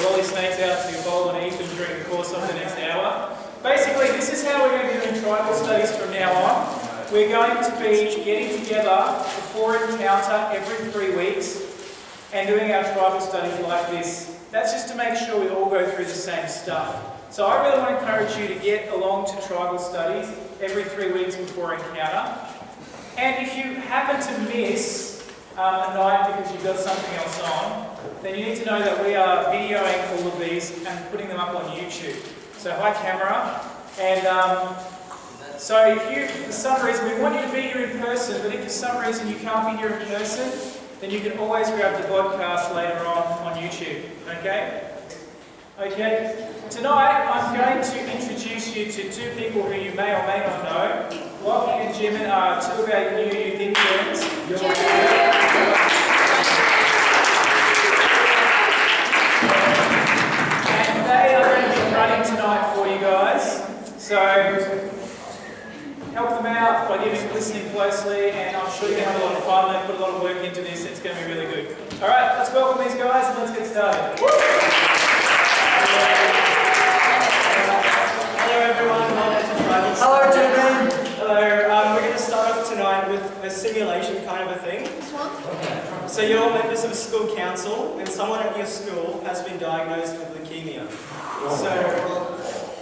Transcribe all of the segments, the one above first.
Wally Snakes out to bowl and eat and drink the course of the next hour. Basically, this is how we're going to be doing tribal studies from now on. We're going to be getting together before encounter every 3 weeks and doing our tribal studies like this. That's just to make sure we all go through the same stuff. So I really want to encourage you to get along to tribal studies every 3 weeks before encounter. And if you happen to miss a night because you've got something else on, then you need to know that we are videoing all of these and putting them up on YouTube. So hi camera. And so if you, for some reason, we want you to be here in person, but if for some reason you can't be here in person, then you can always grab the podcast later on YouTube. Okay? Okay. Tonight I'm going to introduce you to 2 people who you may or may not know. Lockie and Jimin are 2 of our new youth interns. And they are going to be running tonight for you guys. So help them out by listening closely, and I'm sure you're going to have a lot of fun. They've put a lot of work into this. It's going to be really good. All right, let's welcome these guys and let's get started. Hello everyone, welcome to Tribal. Hello Jimin. Hello, we're going to start off tonight with a simulation kind of a thing. So you're members of a school council and someone at your school has been diagnosed with leukemia.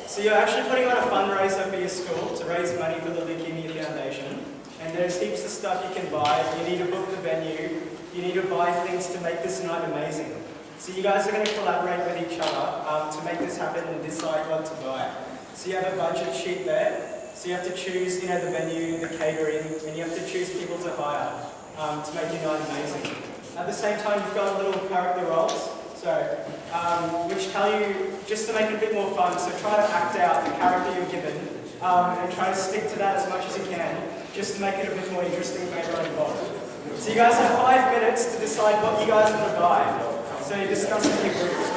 So you're actually putting on a fundraiser for your school to raise money for the Leukemia Foundation. And there's heaps of stuff you can buy. You need to book the venue. You need to buy things to make this night amazing. So you guys are going to collaborate with each other to make this happen and decide what to buy. So you have a budget sheet there. So you have to choose, the venue, the catering, and you have to choose people to hire to make your night amazing. At the same time, you've got little character roles, which tell you, just to make it a bit more fun, so try to act out the character you're given and try to stick to that as much as you can, just to make it a bit more interesting for everyone involved. So you guys have 5 minutes to decide what you guys want to buy. So you discuss with your groups.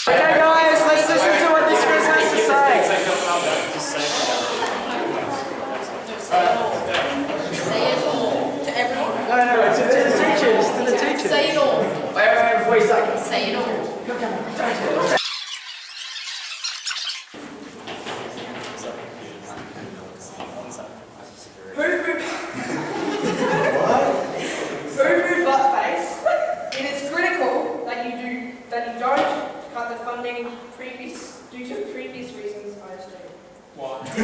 Okay guys, let's listen to what this Chris has to say. Say it all to everyone. No, to the teachers, Say it all. Voice Say it all. Boo-boo butt face. It is critical that you don't cut the funding due to previous reasons I stated. What? It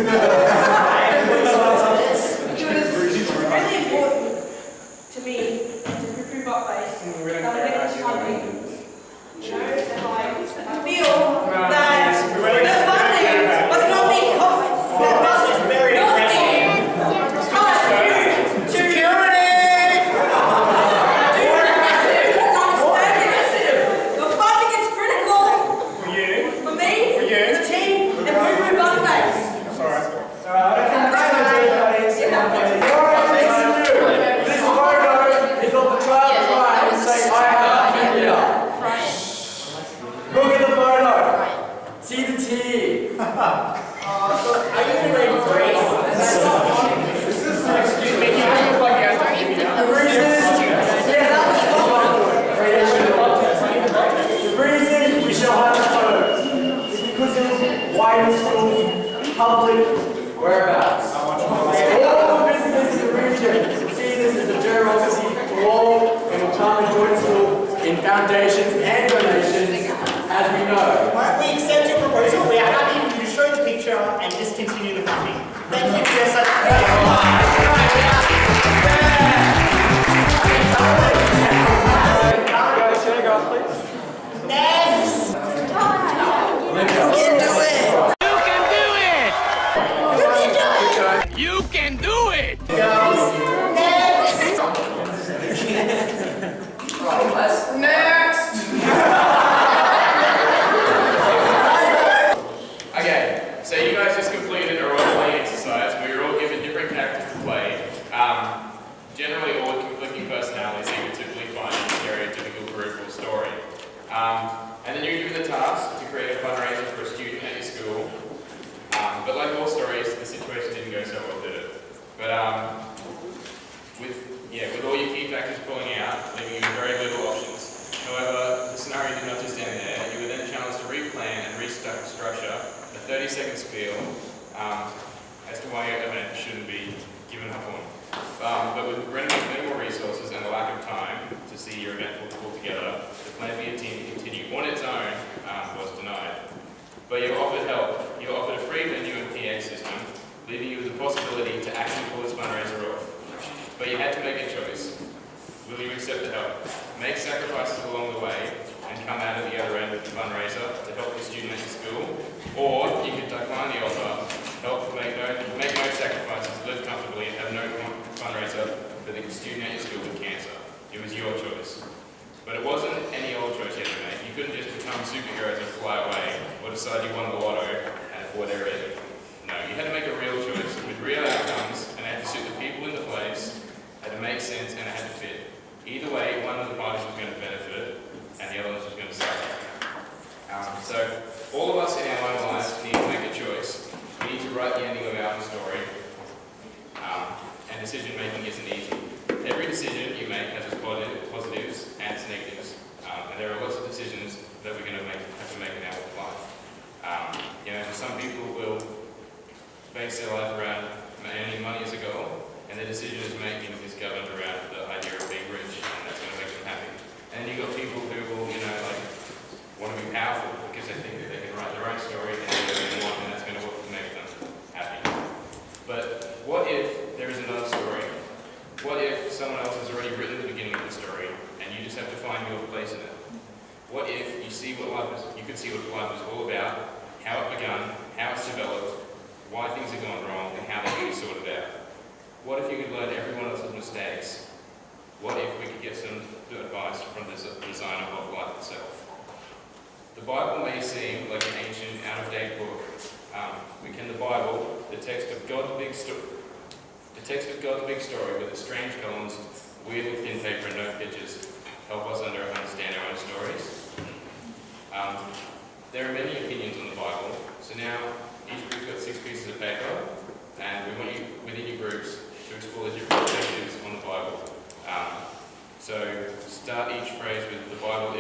was really important to me to boo-boo butt face that we get this funding. And I feel that the funding must not be covered. Public whereabouts. All the businesses in the region see this as a generosity to all and will come and join school in foundations and donations, as we know. Right, we accept your proposal. We are happy for you to show the picture and discontinue the funding. Thank you, Jessa. Next! You can do it! Next! And then you're given the task to create a fundraiser for a student at your school. But like all stories, the situation didn't go so well, did it? But with all your key factors pulling out, leaving you with very little options. However, the scenario did not just end there. You were then challenged to replan and restructure a 30-second spiel as to why your event shouldn't be given up on. But with many more resources and a lack of time to see your event pulled together, the plan for your team to continue on its own was denied. But you were offered help. You were offered a free venue and PX system, leaving you with the possibility to actually pull this fundraiser off. But you had to make a choice. Will you accept the help? Make sacrifices along the way and come out at the other end with the fundraiser to help the student at your school? Or you could decline the offer, make no sacrifices, live comfortably and have no fundraiser for the student at your school with cancer. It was your choice. But it wasn't any old choice you had to make. You couldn't just become superheroes and fly away or decide you won the lotto and afford everything. No, you had to make a real choice with real outcomes and it had to suit the people in the place, had to make sense and it had to fit. Either way, one of the parties was going to benefit and the other one was going to suffer. So all of us in our own lives need to make a choice. We need to write the ending of our own story. And decision making isn't easy. Every decision you make has its positives and its negatives. And there are lots of decisions that we're going to have to make in our life. Some people will base their life around earning money as a goal, and their decision making is governed around the idea of being rich, and that's going to make them happy. And then you've got people who will, want to be powerful because they think that they can write their own story and do whatever they want, and that's going to make them happy. But what if there is another story? What if someone else has already written the beginning of the story, and you just have to find your place in it? What if you could see what life was all about, how it began, how it's developed, why things have gone wrong, and how they can be sorted out? What if you could learn everyone else's mistakes? What if we could get some advice from the designer of life itself? The Bible may seem like an ancient, out-of-date book. The Bible, the text of God's big story, with its strange columns, weirdly thin paper and no pictures, help us understand our own stories. There are many opinions on the Bible, so now each group's got 6 pieces of paper, and we want you within your groups to explore different perspectives on the Bible. So start each phrase with the Bible